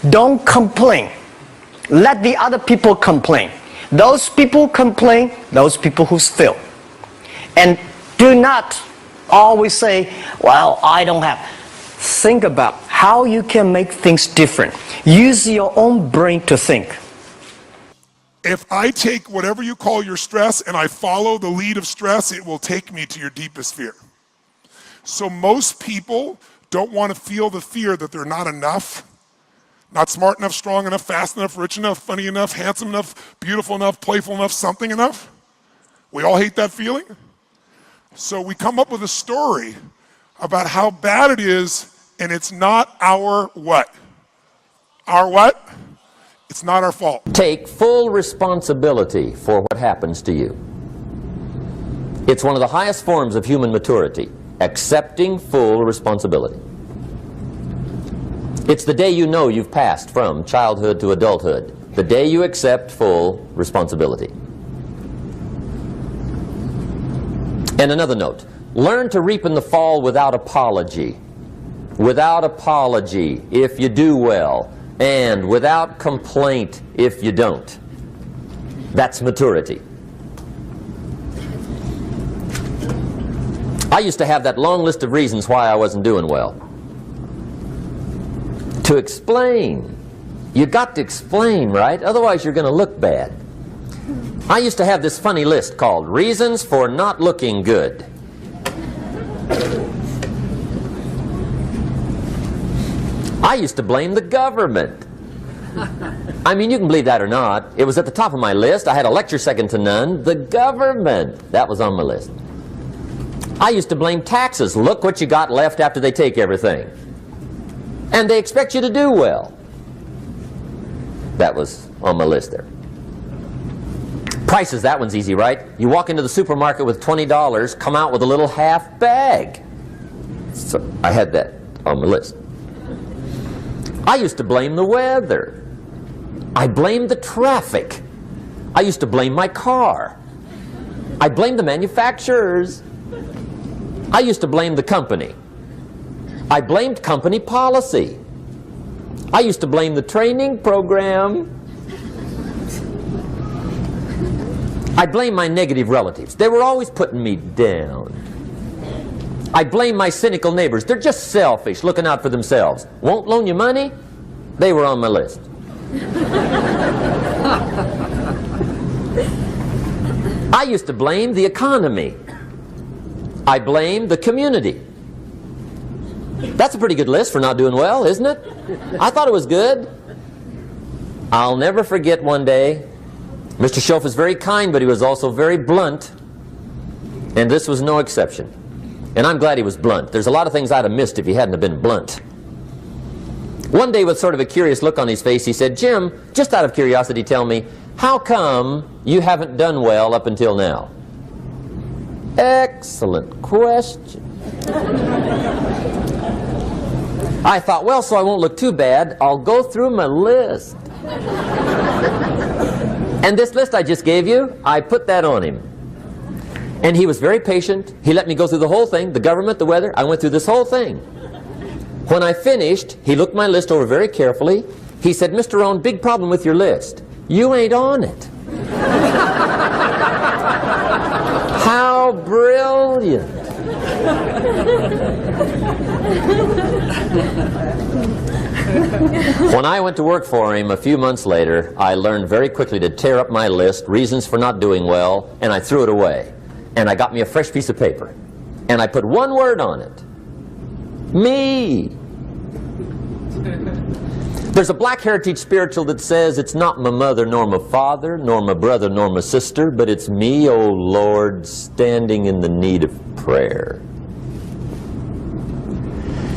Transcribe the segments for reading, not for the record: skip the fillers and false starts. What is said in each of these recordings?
Don't complain. Let the other people complain. Those people complain, those people who fail. And do not always say, well, I don't have. Think about how you can make things different. Use your own brain to think. If I take whatever you call your stress and I follow the lead of stress, it will take me to your deepest fear. So most people don't want to feel the fear that they're not enough, not smart enough, strong enough, fast enough, rich enough, funny enough, handsome enough, beautiful enough, playful enough, something enough. We all hate that feeling. So we come up with a story about how bad it is, and it's not our what? Our what? It's not our fault. Take full responsibility for what happens to you. It's one of the highest forms of human maturity, accepting full responsibility. It's the day you know you've passed from childhood to adulthood, the day you accept full responsibility. And another note, learn to reap in the fall without apology. Without apology if you do well, and without complaint if you don't. That's maturity. I used to have that long list of reasons why I wasn't doing well. To explain. You got to explain, right? Otherwise you're going to look bad. I used to have this funny list called Reasons for Not Looking Good. I used to blame the government. I mean, you can believe that or not. It was at the top of my list. I had a lecture second to none. The government. That was on my list. I used to blame taxes. Look what you got left after they take everything. And they expect you to do well. That was on my list there. Prices, that one's easy, right? You walk into the supermarket with $20, come out with a little half bag. So I had that on my list. I used to blame the weather. I blamed the traffic. I used to blame my car. I blamed the manufacturers. I used to blame the company. I blamed company policy. I used to blame the training program. I blame my negative relatives. They were always putting me down. I blame my cynical neighbors. They're just selfish, looking out for themselves. Won't loan you money? They were on my list. I used to blame the economy. I blamed the community. That's a pretty good list for not doing well, isn't it? I thought it was good. I'll never forget one day, Mr. Schoaf was very kind, but he was also very blunt. And this was no exception. And I'm glad he was blunt. There's a lot of things I'd have missed if he hadn't have been blunt. One day, with sort of a curious look on his face, he said, Jim, just out of curiosity, tell me, how come you haven't done well up until now? Excellent question. I thought, well, so I won't look too bad, I'll go through my list. And this list I just gave you, I put that on him. And he was very patient. He let me go through the whole thing, the government, the weather. I went through this whole thing. When I finished, he looked my list over very carefully. He said, Mr. Rohn, big problem with your list. You ain't on it. How brilliant. When I went to work for him a few months later, I learned very quickly to tear up my list, reasons for not doing well, and I threw it away. And I got me a fresh piece of paper. And I put one word on it. Me. There's a Black Heritage spiritual that says, it's not my mother nor my father, nor my brother nor my sister, but it's me, O Lord, standing in the need of prayer.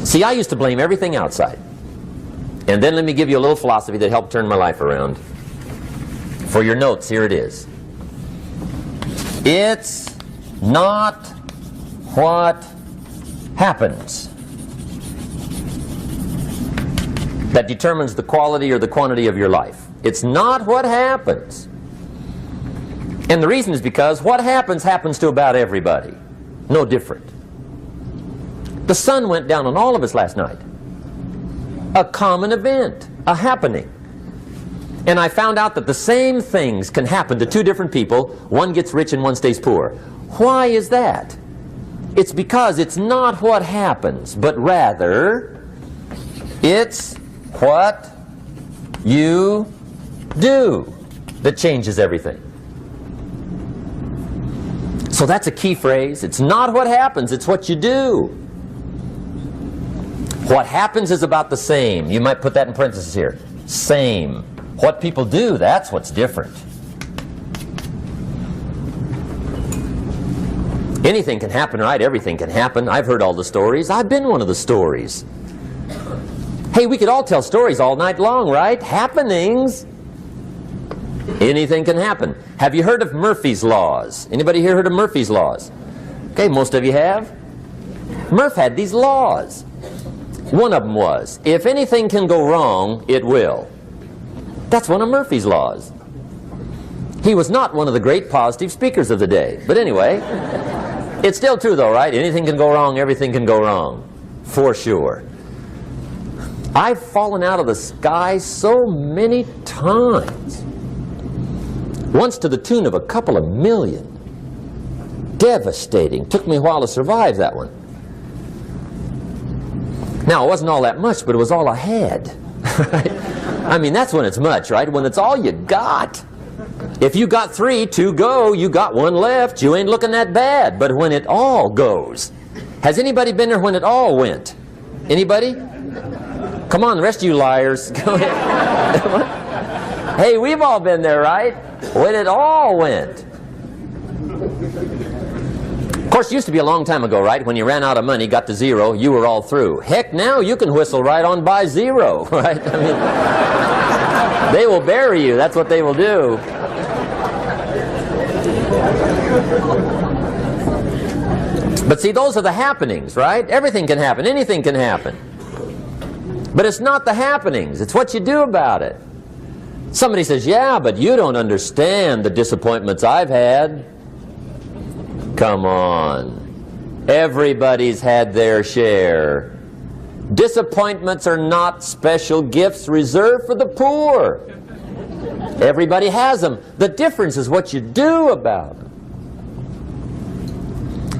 See, I used to blame everything outside. And then let me give you a little philosophy that helped turn my life around. For your notes, here it is. It's not what happens that determines the quality or the quantity of your life. It's not what happens. And the reason is because what happens happens to about everybody. No different. The sun went down on all of us last night. A common event. a happening. And I found out that the same things can happen to two different people. One gets rich and one stays poor. Why is that? It's because it's not what happens, but rather it's what you do that changes everything. So that's a key phrase. It's not what happens, it's what you do. What happens is about the same. You might put that in parentheses here. Same. What people do, that's what's different. Anything can happen, right? Everything can happen. I've heard all the stories. I've been one of the stories. Hey, we could all tell stories all night long, right? Happenings. Anything can happen. Have you heard of Murphy's Laws? Anybody here heard of Murphy's Laws? Okay, most of you have. Murph had these laws. One of them was, if anything can go wrong, it will. That's one of Murphy's Laws. He was not one of the great positive speakers of the day. But anyway, it's still true though, right? Anything can go wrong, everything can go wrong. For sure. I've fallen out of the sky so many times. Once to the tune of a couple of million. Devastating. Took me a while to survive that one. Now, it wasn't all that much, but it was all I had. I mean, that's when it's much, right? When it's all you got. If you got 3, 2 go, you got 1 left, you ain't looking that bad. But when it all goes. Has anybody been there when it all went? Anybody? Come on, the rest of you liars. Go ahead. Hey, we've all been there, right? When it all went. Of course, it used to be a long time ago, right? When you ran out of money, got to 0, you were all through. Heck, now you can whistle right on by 0, right? I mean, they will bury you. That's what they will do. But see, those are the happenings, right? Everything can happen. Anything can happen. But it's not the happenings. It's what you do about it. Somebody says, yeah, but you don't understand the disappointments I've had. Come on. Everybody's had their share. Disappointments are not special gifts reserved for the poor. Everybody has them. The difference is what you do about them.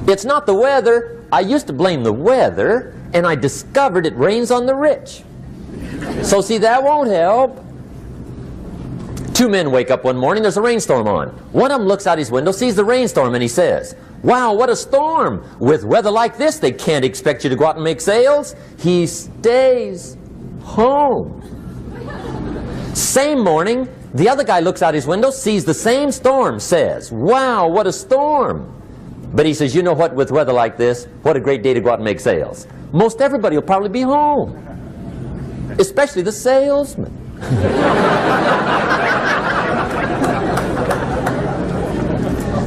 It's not the weather. I used to blame the weather, and I discovered it rains on the rich. So see, that won't help. 2 men wake up one morning, there's a rainstorm on. One of them looks out his window, sees the rainstorm, and he says, wow, what a storm. With weather like this, they can't expect you to go out and make sales. He stays home. Same morning, the other guy looks out his window, sees the same storm, says, wow, what a storm. But he says, you know what, with weather like this, what a great day to go out and make sales. Most everybody will probably be home. Especially the salesman.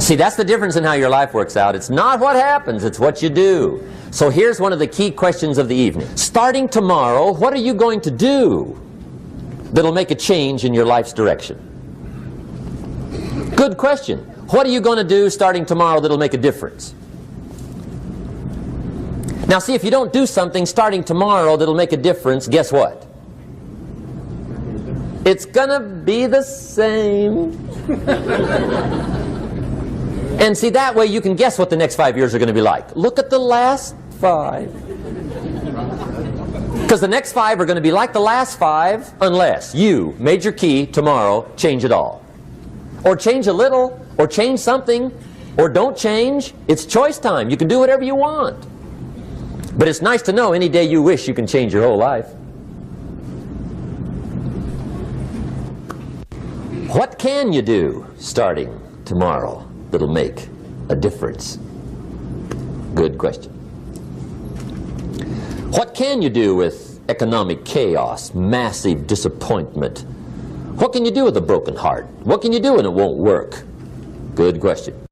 See, that's the difference in how your life works out. It's not what happens, it's what you do. So here's one of the key questions of the evening. Starting tomorrow, what are you going to do that'll make a change in your life's direction? Good question. What are you going to do starting tomorrow that'll make a difference? Now see, if you don't do something starting tomorrow that'll make a difference, guess what? It's gonna be the same. And see, that way you can guess what the next 5 years are going to be like. Look at the last 5. Because the next 5 are going to be like the last 5 unless you, major key, tomorrow, change it all. Or change a little, or change something, or don't change. It's choice time. You can do whatever you want. But it's nice to know any day you wish you can change your whole life. What can you do starting tomorrow that'll make a difference? Good question. What can you do with economic chaos, massive disappointment? What can you do with a broken heart? What can you do when it won't work? Good question.